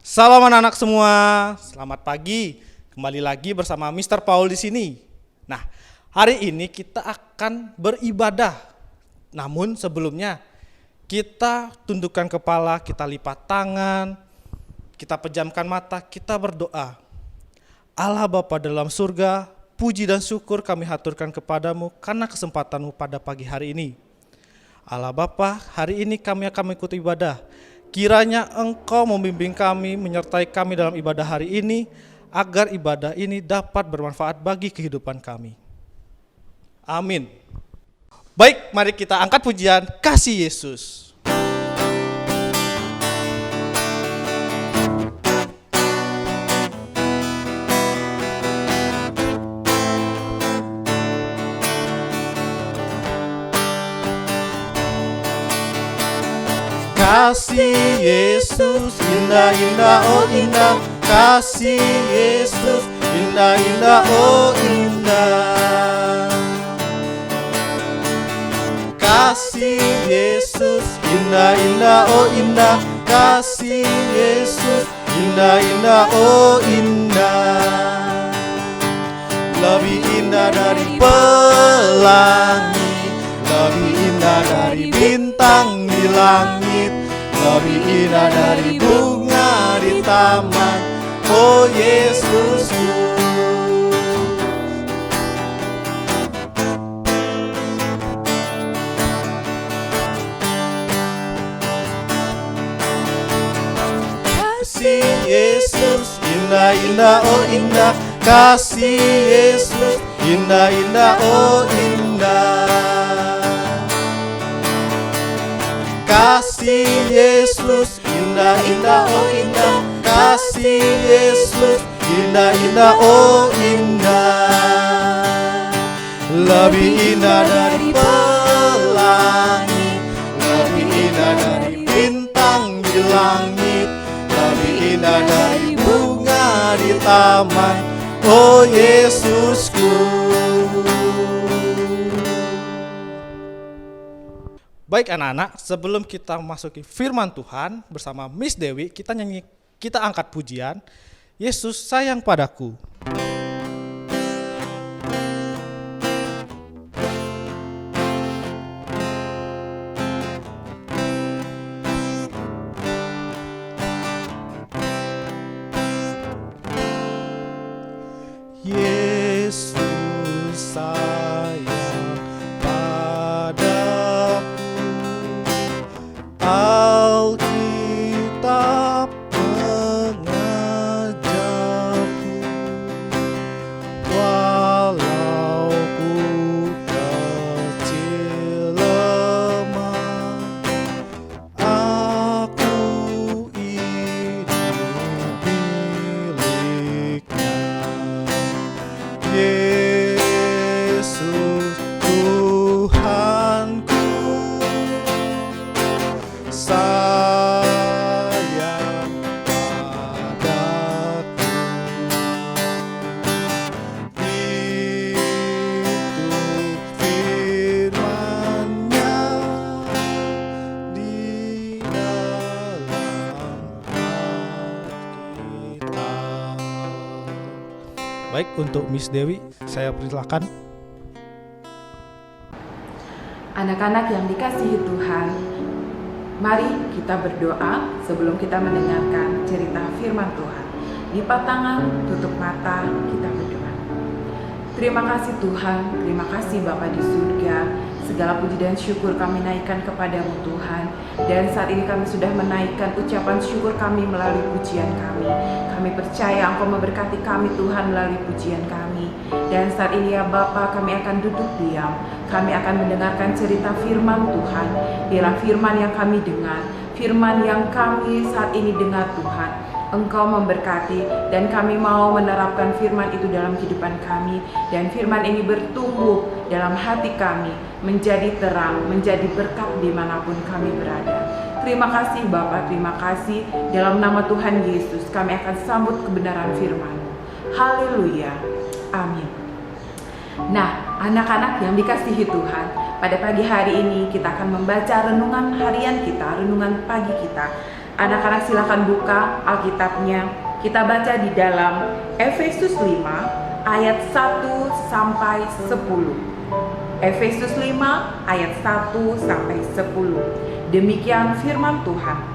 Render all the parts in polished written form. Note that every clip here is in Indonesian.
Salam anak-anak semua, selamat pagi. Kembali lagi bersama Mr. Paul di sini. Nah, hari ini kita akan beribadah. Namun sebelumnya kita tundukkan kepala, kita lipat tangan, kita pejamkan mata, kita berdoa. Allah Bapa dalam surga, puji dan syukur kami haturkan kepadamu karena kesempatanmu pada pagi hari ini. Allah Bapa, hari ini kami akan mengikuti ibadah. Kiranya Engkau membimbing kami, menyertai kami dalam ibadah hari ini, agar ibadah ini dapat bermanfaat bagi kehidupan kami. Amin. Baik, mari kita angkat pujian Kasih Yesus. Kasih Yesus, indah-indah, oh indah. Kasih Yesus, indah-indah, oh indah. Kasih Yesus, indah-indah, oh indah. Kasih Yesus, indah-indah, oh indah. Lebih indah dari pelangi, lebih indah dari bintang di langit, lebih indah dari bunga di taman, oh Yesusku. Kasih Yesus, indah-indah, oh indah. Kasih Yesus, indah-indah, oh indah. Kasih Yesus, indah-indah, oh indah. Kasih Yesus, indah-indah, oh indah. Lebih indah dari pelangi, lebih indah dari bintang di langit, lebih indah dari bunga di taman, oh Yesusku. Baik anak-anak, sebelum kita memasuki firman Tuhan bersama Miss Dewi, kita angkat pujian Yesus sayang padaku. Yesus sayang padaku, Alkitab mengajarku, walau ku kecil lemah, aku hidup miliknya. Yesus Tuhanku, sayang padaku. Itu firman-Nya di dalam Alkitab. Baik, untuk Miss Dewi, saya persilakan. Anak-anak yang dikasihi Tuhan, mari kita berdoa sebelum kita mendengarkan cerita firman Tuhan. Lipat tangan, tutup mata, kita berdoa. Terima kasih Tuhan, terima kasih Bapa di surga. Segala puji dan syukur kami naikkan kepadamu Tuhan. Dan saat ini kami sudah menaikkan ucapan syukur kami melalui pujian kami. Kami percaya Engkau memberkati kami Tuhan melalui pujian kami. Dan saat ini ya Bapa, kami akan duduk diam. Kami akan mendengarkan cerita firman Tuhan. Biarlah firman yang kami dengar, firman yang kami saat ini dengar Tuhan, Engkau memberkati, dan kami mau menerapkan firman itu dalam kehidupan kami. Dan firman ini bertumbuh dalam hati kami, menjadi terang, menjadi berkat dimanapun kami berada. Terima kasih Bapa, terima kasih. Dalam nama Tuhan Yesus kami akan sambut kebenaran firman. Haleluya, amin. Nah, anak-anak yang dikasihi Tuhan, pada pagi hari ini kita akan membaca renungan harian kita, renungan pagi kita. Anak-anak silakan buka Alkitabnya. Kita baca di dalam Efesus 5 ayat 1 sampai 10. Efesus 5 ayat 1 sampai 10. Demikian firman Tuhan.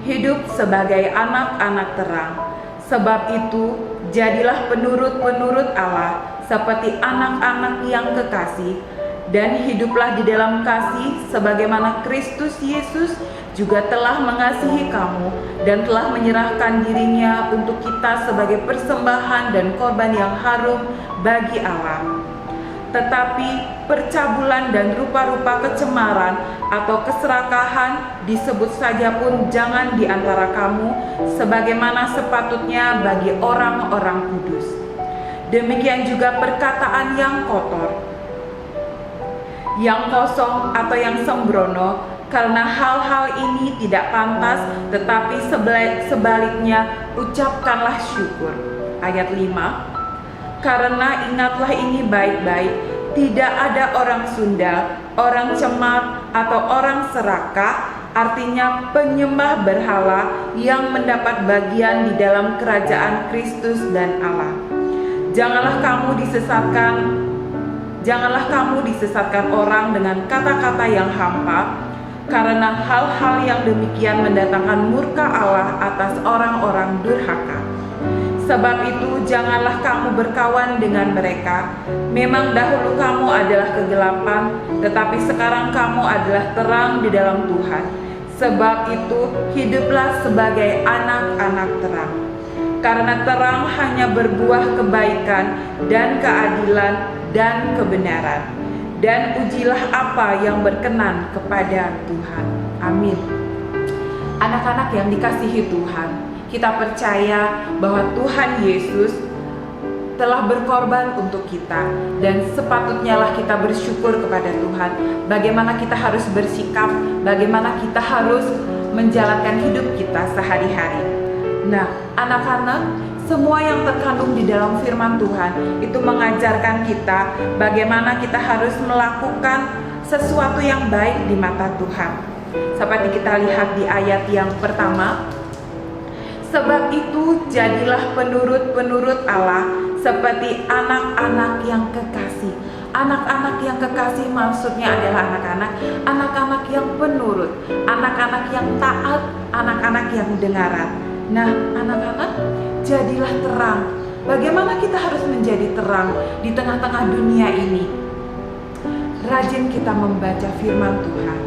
Hidup sebagai anak-anak terang. Sebab itu, jadilah penurut-penurut Allah seperti anak-anak yang kekasih, dan hiduplah di dalam kasih sebagaimana Kristus Yesus juga telah mengasihi kamu dan telah menyerahkan dirinya untuk kita sebagai persembahan dan korban yang harum bagi Allah. Tetapi percabulan dan rupa-rupa kecemaran atau keserakahan disebut saja pun jangan di antara kamu, sebagaimana sepatutnya bagi orang-orang kudus. Demikian juga perkataan yang kotor, yang kosong atau yang sembrono, karena hal-hal ini tidak pantas, tetapi sebaliknya ucapkanlah syukur. Ayat 5. Karena ingatlah ini baik-baik, tidak ada orang sundal, orang cemar, atau orang serakah, artinya penyembah berhala yang mendapat bagian di dalam kerajaan Kristus dan Allah. Janganlah kamu disesatkan orang dengan kata-kata yang hampa, karena hal-hal yang demikian mendatangkan murka Allah atas orang-orang durhaka. Sebab itu janganlah kamu berkawan dengan mereka. Memang dahulu kamu adalah kegelapan, tetapi sekarang kamu adalah terang di dalam Tuhan. Sebab itu hiduplah sebagai anak-anak terang. Karena terang hanya berbuah kebaikan dan keadilan dan kebenaran. Dan ujilah apa yang berkenan kepada Tuhan. Amin. Anak-anak yang dikasihi Tuhan, kita percaya bahwa Tuhan Yesus telah berkorban untuk kita, dan sepatutnya lah kita bersyukur kepada Tuhan. Bagaimana kita harus bersikap, bagaimana kita harus menjalankan hidup kita sehari-hari. Nah, anak-anak, semua yang terkandung di dalam firman Tuhan itu mengajarkan kita bagaimana kita harus melakukan sesuatu yang baik di mata Tuhan. Seperti kita lihat di ayat yang pertama, sebab itu jadilah penurut-penurut Allah seperti anak-anak yang kekasih. Anak-anak yang kekasih maksudnya adalah anak-anak yang penurut, anak-anak yang taat, anak-anak yang dengaran. Nah, anak-anak, jadilah terang. Bagaimana kita harus menjadi terang di tengah-tengah dunia ini? Rajin kita membaca firman Tuhan.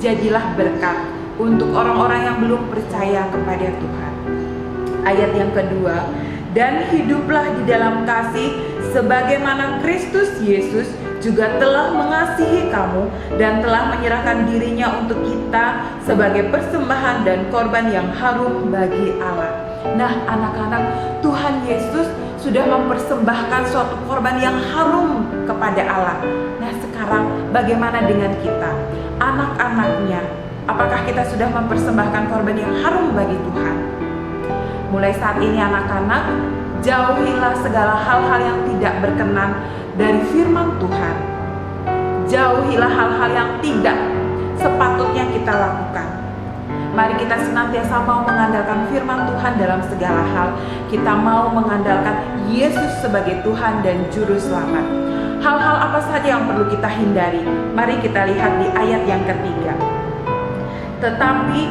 Jadilah berkat untuk orang-orang yang belum percaya kepada Tuhan. Ayat yang kedua, dan hiduplah di dalam kasih sebagaimana Kristus Yesus juga telah mengasihi kamu dan telah menyerahkan dirinya untuk kita sebagai persembahan dan korban yang harum bagi Allah. Nah, anak-anak, Tuhan Yesus sudah mempersembahkan suatu korban yang harum kepada Allah. Nah, sekarang bagaimana dengan kita? Anak-anaknya, apakah kita sudah mempersembahkan korban yang harum bagi Tuhan? Mulai saat ini anak-anak, jauhilah segala hal-hal yang tidak berkenan dari firman Tuhan. Jauhilah hal-hal yang tidak sepatutnya kita lakukan. Mari kita senantiasa mau mengandalkan firman Tuhan dalam segala hal. Kita mau mengandalkan Yesus sebagai Tuhan dan Juru Selamat. Hal-hal apa saja yang perlu kita hindari? Mari kita lihat di ayat yang ketiga. Tetapi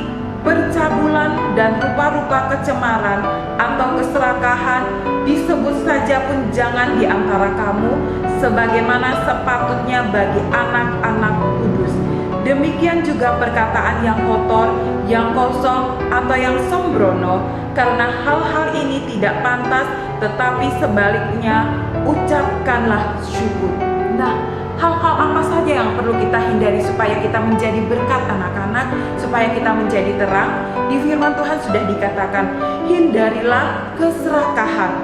percabulan dan rupa-rupa kecemaran atau keserakahan disebut saja pun jangan di antara kamu, sebagaimana sepatutnya bagi anak-anak kudus. Demikian juga perkataan yang kotor, yang kosong, atau yang sembrono, karena hal-hal ini tidak pantas, tetapi sebaliknya ucapkanlah syukur. Nah, hal-hal apa saja yang perlu kita hindari supaya kita menjadi berkat anak-anak, supaya kita menjadi terang? Di firman Tuhan sudah dikatakan, hindarilah keserakahan,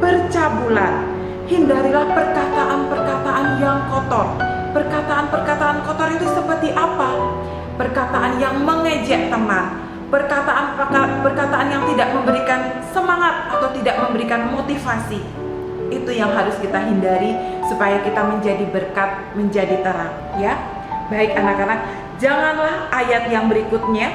percabulan, hindarilah perkataan-perkataan yang kotor. Perkataan-perkataan kotor itu seperti apa? Perkataan yang mengejek teman, perkataan yang tidak memberikan semangat atau tidak memberikan motivasi. Itu yang harus kita hindari supaya kita menjadi berkat, menjadi terang, ya. Baik anak-anak, janganlah ayat yang berikutnya,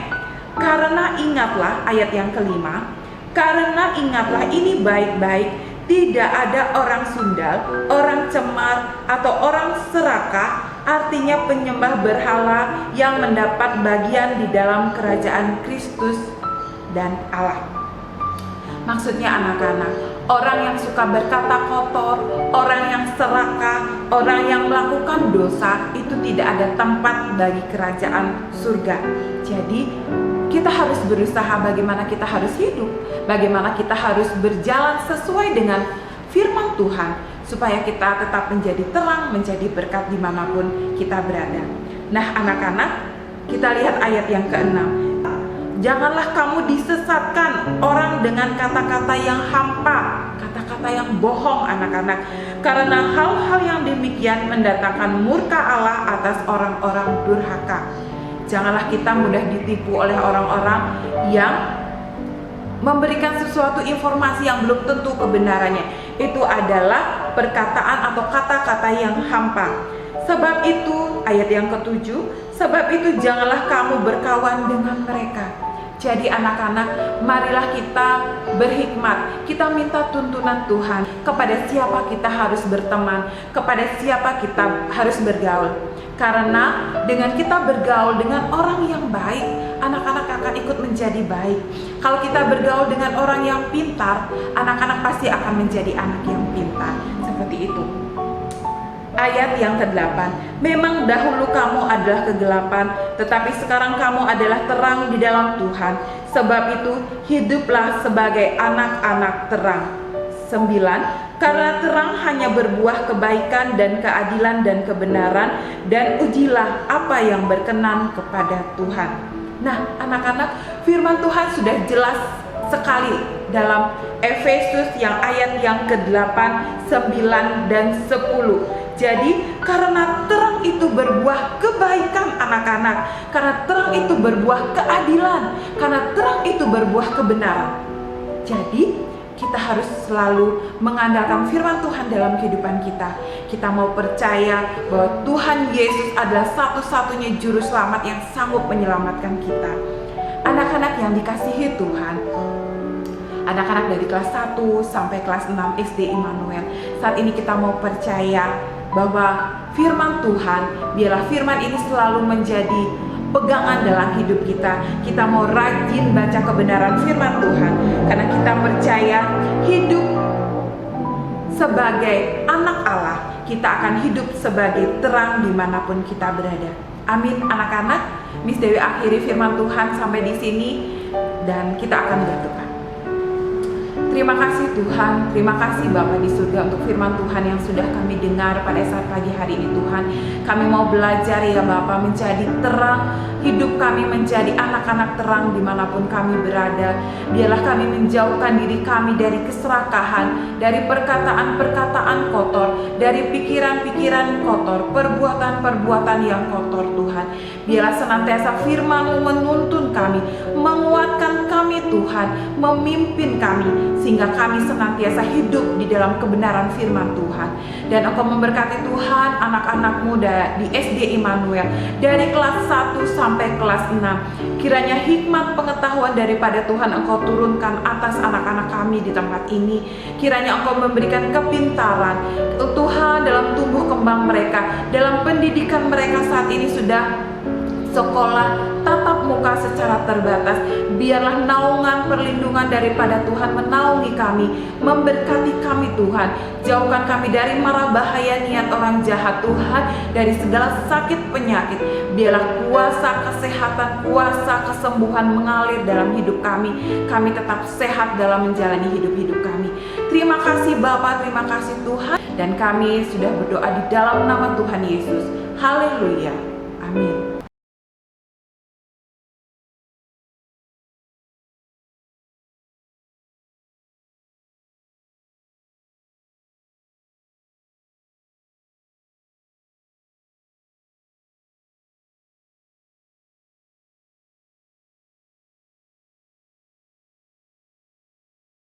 Karena ingatlah, ayat yang kelima, karena ingatlah ini baik-baik, tidak ada orang sundal, orang cemar, atau orang serakah, artinya penyembah berhala, yang mendapat bagian di dalam kerajaan Kristus dan Allah. Maksudnya anak-anak, orang yang suka berkata kotor, orang yang serakah, orang yang melakukan dosa, itu tidak ada tempat bagi kerajaan surga. Jadi kita harus berusaha bagaimana kita harus hidup, bagaimana kita harus berjalan sesuai dengan firman Tuhan, supaya kita tetap menjadi terang, menjadi berkat dimanapun kita berada. Nah anak-anak, kita lihat ayat yang ke-6. Janganlah kamu disesatkan orang dengan kata-kata yang hampa, kata-kata yang bohong anak-anak, karena hal-hal yang demikian mendatangkan murka Allah atas orang-orang durhaka. Janganlah kita mudah ditipu oleh orang-orang yang memberikan sesuatu informasi yang belum tentu kebenarannya. Itu adalah perkataan atau kata-kata yang hampa. Sebab itu, ayat yang ke-7, sebab itu janganlah kamu berkawan dengan mereka. Jadi anak-anak, marilah kita berhikmat. Kita minta tuntunan Tuhan kepada siapa kita harus berteman, kepada siapa kita harus bergaul. Karena dengan kita bergaul dengan orang yang baik, anak-anak akan ikut menjadi baik. Kalau kita bergaul dengan orang yang pintar, anak-anak pasti akan menjadi anak yang pintar. Seperti itu. Ayat yang ke-8, memang dahulu kamu adalah kegelapan, tetapi sekarang kamu adalah terang di dalam Tuhan. Sebab itu hiduplah sebagai anak-anak terang. 9, karena terang hanya berbuah kebaikan dan keadilan dan kebenaran, dan ujilah apa yang berkenan kepada Tuhan. Nah anak-anak, firman Tuhan sudah jelas sekali dalam Efesus yang ayat yang ke-8, 9, dan 10. Jadi karena terang itu berbuah kebaikan anak-anak, karena terang itu berbuah keadilan, karena terang itu berbuah kebenaran. Jadi kita harus selalu mengandalkan firman Tuhan dalam kehidupan kita. Kita mau percaya bahwa Tuhan Yesus adalah satu-satunya juru selamat yang sanggup menyelamatkan kita. Anak-anak yang dikasihi Tuhan, anak-anak dari kelas 1 sampai kelas 6 SD Immanuel, saat ini kita mau percaya bahwa firman Tuhan, biarlah firman ini selalu menjadi pegangan dalam hidup kita. Kita mau rajin baca kebenaran firman Tuhan, karena kita percaya hidup sebagai anak Allah, kita akan hidup sebagai terang dimanapun kita berada. Amin anak-anak. Miss Dewi akhiri firman Tuhan sampai di sini, dan kita akan berdoa. Terima kasih Tuhan, terima kasih Bapa di surga untuk firman Tuhan yang sudah kami dengar pada saat pagi hari ini Tuhan. Kami mau belajar ya Bapa, menjadi terang, hidup kami menjadi anak-anak terang dimanapun kami berada. Biarlah kami menjauhkan diri kami dari keserakahan, dari perkataan-perkataan kotor, dari pikiran-pikiran kotor, perbuatan-perbuatan yang kotor Tuhan. Biarlah senantiasa firman-Mu menuntun kami, menguatkan kami Tuhan, memimpin kami, sehingga kami senantiasa hidup di dalam kebenaran firman Tuhan. Dan Engkau memberkati Tuhan anak-anak muda di SD Immanuel dari kelas 1 sampai kelas 6. Kiranya hikmat pengetahuan daripada Tuhan Engkau turunkan atas anak-anak kami di tempat ini. Kiranya Engkau memberikan kepintaran Tuhan dalam tumbuh kembang mereka, dalam pendidikan mereka saat ini sudah sekolah tatap muka secara terbatas. Biarlah naungan perlindungan daripada Tuhan menaungi kami, memberkati kami Tuhan. Jauhkan kami dari mara bahaya niat orang jahat Tuhan, dari segala sakit penyakit. Biarlah kuasa kesehatan, kuasa kesembuhan mengalir dalam hidup kami. Kami tetap sehat dalam menjalani hidup-hidup kami. Terima kasih Bapa, terima kasih Tuhan. Dan kami sudah berdoa di dalam nama Tuhan Yesus. Haleluya. Amin.